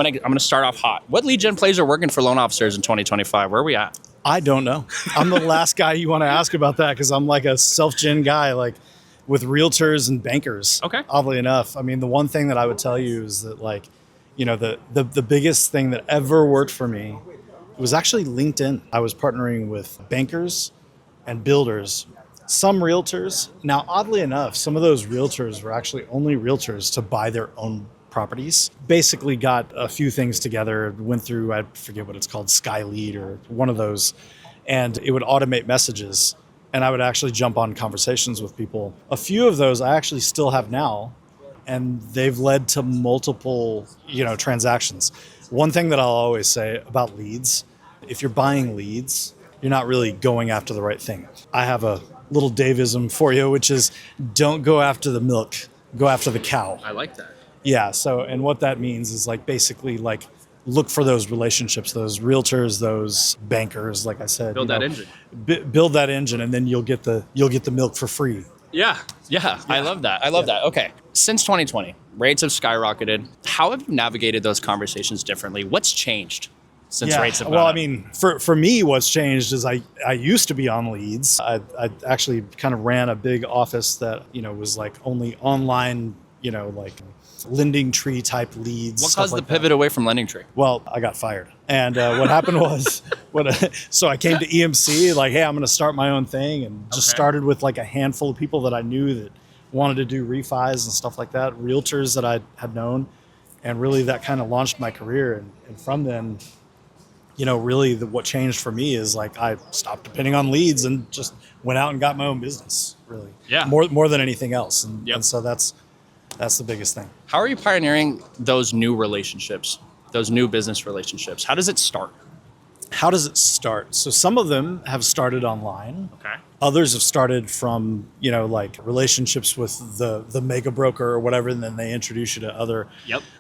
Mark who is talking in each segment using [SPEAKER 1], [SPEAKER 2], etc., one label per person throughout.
[SPEAKER 1] I'm gonna start off hot. What lead gen plays are working for loan officers in 2025? Where are we at?
[SPEAKER 2] I don't know. I'm the last guy you want to ask about that because I'm like a self-gen guy, like with realtors and bankers.
[SPEAKER 1] Okay.
[SPEAKER 2] Oddly enough, I mean, the one thing that I would tell you is that, like, you know, the biggest thing that ever worked for me was actually LinkedIn. I was partnering with bankers and builders, some realtors. Now, oddly enough, some of those realtors were actually only realtors to buy their own properties. Basically got a few things together, went through, I forget what it's called, Skylead or one of those, and it would automate messages. And I would actually jump on conversations with people. A few of those I actually still have now, and they've led to multiple, transactions. One thing that I'll always say about leads, if you're buying leads, you're not really going after the right thing. I have a little Daveism for you, which is don't go after the milk, go after the cow.
[SPEAKER 1] I like that.
[SPEAKER 2] Yeah. So, and what that means is like basically like look for those relationships, those realtors, those bankers. Like I said,
[SPEAKER 1] build that engine.
[SPEAKER 2] Build that engine, and then you'll get the milk for free.
[SPEAKER 1] Yeah. I love that. that. Okay. Since 2020, rates have skyrocketed. How have you navigated those conversations differently? What's changed since rates have gone up?
[SPEAKER 2] I mean, for me, what's changed is I used to be on leads. I actually kind of ran a big office that, was like only online, like LendingTree type leads.
[SPEAKER 1] What caused the pivot away from LendingTree?
[SPEAKER 2] Well, I got fired. And what happened was, so I came to EMC, like, hey, I'm going to start my own thing, and just started with like a handful of people that I knew that wanted to do refis and stuff like that, realtors that I had known. And really that kind of launched my career. And from then, really what changed for me is like I stopped depending on leads and just went out and got my own business, really.
[SPEAKER 1] Yeah.
[SPEAKER 2] More than anything else. And so that's the biggest thing.
[SPEAKER 1] How are you pioneering those new relationships, those new business relationships? How does it start?
[SPEAKER 2] So some of them have started online.
[SPEAKER 1] Okay.
[SPEAKER 2] Others have started from, like relationships with the mega broker or whatever, and then they introduce you to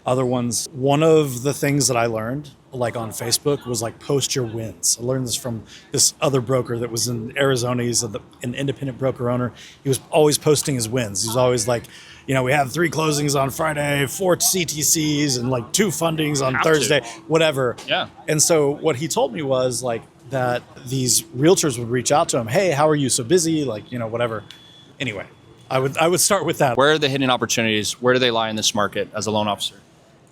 [SPEAKER 2] other ones. One of the things that I learned, like on Facebook, was like post your wins. I learned this from this other broker that was in Arizona. He's an independent broker owner. He was always posting his wins. He was always like, we had 3 closings on Friday, 4 CTCs, and like 2 fundings on Thursday, whatever.
[SPEAKER 1] Yeah.
[SPEAKER 2] And so what he told me was like that these realtors would reach out to him. Hey, how are you so busy? Like, whatever. Anyway, I would start with that.
[SPEAKER 1] Where are the hidden opportunities? Where do they lie in this market as a loan officer?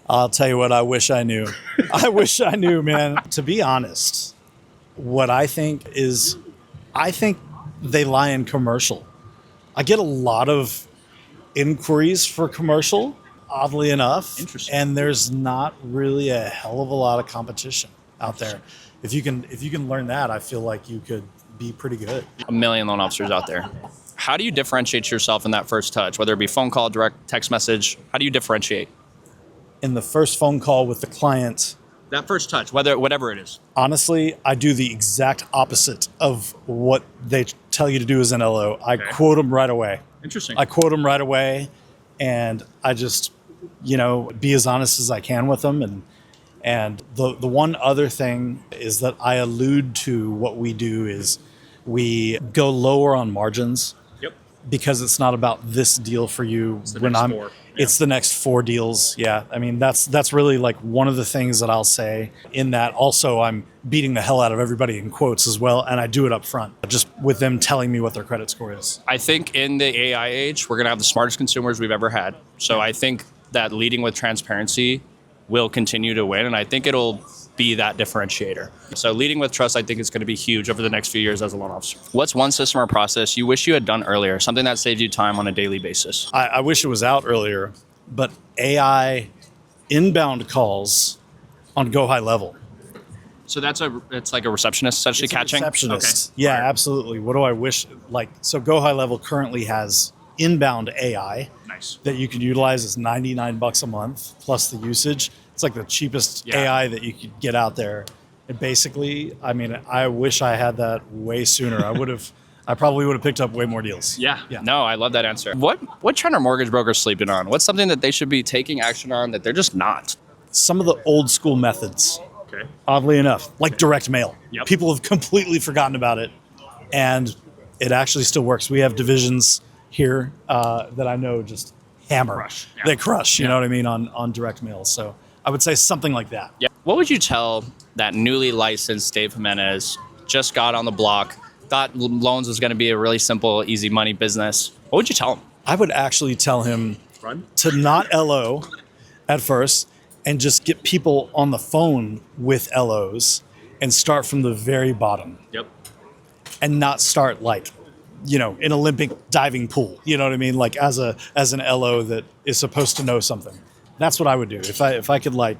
[SPEAKER 2] I'll tell you what, I wish I knew. I wish I knew, man. To be honest, what I think they lie in commercial. I get a lot of inquiries for commercial, oddly enough.
[SPEAKER 1] Interesting.
[SPEAKER 2] And there's not really a hell of a lot of competition out there. If you can learn that, I feel like you could be pretty good.
[SPEAKER 1] A million loan officers out there. How do you differentiate yourself in that first touch, whether it be phone call, direct text message? How do you differentiate?
[SPEAKER 2] In the first phone call with the client,
[SPEAKER 1] That first touch, whatever it is.
[SPEAKER 2] honestly, I do the exact opposite of what they tell you to do as an LO. I quote them right away.
[SPEAKER 1] Interesting.
[SPEAKER 2] I quote them right away, and I just, be as honest as I can with them. And the one other thing is that I allude to what we do is we go lower on margins.
[SPEAKER 1] Yep.
[SPEAKER 2] Because it's not about this deal for you.
[SPEAKER 1] It's
[SPEAKER 2] the next 4 deals. Yeah. I mean, that's really like one of the things that I'll say in that. Also, I'm beating the hell out of everybody in quotes as well. And I do it up front, just with them telling me what their credit score is.
[SPEAKER 1] I think in the AI age, we're going to have the smartest consumers we've ever had. So I think that leading with transparency will continue to win. And I think it'll be that differentiator. So leading with trust, I think is going to be huge over the next few years as a loan officer. What's one system or process you wish you had done earlier? Something that saved you time on a daily basis?
[SPEAKER 2] I wish it was out earlier, but AI inbound calls on Go High Level.
[SPEAKER 1] So it's like a receptionist essentially catching?
[SPEAKER 2] Receptionist.
[SPEAKER 1] Okay.
[SPEAKER 2] Yeah, absolutely. What do I wish? So Go High Level currently has inbound AI.
[SPEAKER 1] Nice.
[SPEAKER 2] That you can utilize. Is $99 a month plus the usage. It's like the cheapest AI that you could get out there. And basically, I mean, I wish I had that way sooner. I probably would have picked up way more deals.
[SPEAKER 1] Yeah. No, I love that answer. What trend are mortgage brokers sleeping on? What's something that they should be taking action on that they're just not?
[SPEAKER 2] Some of the old school methods.
[SPEAKER 1] Okay.
[SPEAKER 2] Oddly enough, like direct mail.
[SPEAKER 1] Yep.
[SPEAKER 2] People have completely forgotten about it, and it actually still works. We have divisions here that I know just hammer.
[SPEAKER 1] Crush. Yeah.
[SPEAKER 2] They crush. You know what I mean on direct mail. So I would say something like that.
[SPEAKER 1] Yeah. What would you tell that newly licensed Dave Jimenez, just got on the block, thought loans was going to be a really simple, easy money business? What would you tell him?
[SPEAKER 2] I would actually tell him
[SPEAKER 1] Run.
[SPEAKER 2] to not LO at first and just get people on the phone with LOs and start from the very bottom
[SPEAKER 1] Yep.
[SPEAKER 2] and not start like, you know, an Olympic diving pool. You know what I mean? Like as an LO that is supposed to know something. That's what I would do if I could like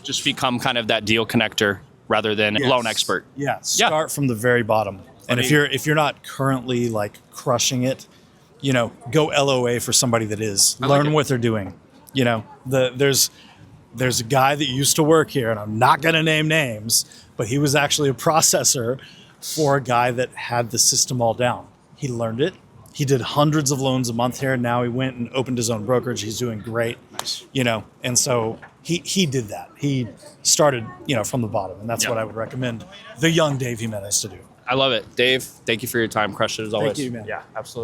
[SPEAKER 1] Just become kind of that deal connector rather than
[SPEAKER 2] Yes.
[SPEAKER 1] loan expert.
[SPEAKER 2] Yeah, start from the very bottom. And
[SPEAKER 1] mean-
[SPEAKER 2] if you're not currently like crushing it, you know, go LOA for somebody that is.
[SPEAKER 1] like
[SPEAKER 2] Learn
[SPEAKER 1] it.
[SPEAKER 2] what they're doing. You know, there's a guy that used to work here, and I'm not going to name names, but he was actually a processor for a guy that had the system all down. He learned it. He did hundreds of loans a month here. Now he went and opened his own brokerage. He's doing great.
[SPEAKER 1] Nice.
[SPEAKER 2] You know, and so he did that. He started, you know, from the bottom, and that's
[SPEAKER 1] Yeah.
[SPEAKER 2] what I would recommend the young Dave Jimenez to do.
[SPEAKER 1] I love it. Dave, thank you for your time. Crushed it as always.
[SPEAKER 2] you, man.
[SPEAKER 1] Yeah, absolutely.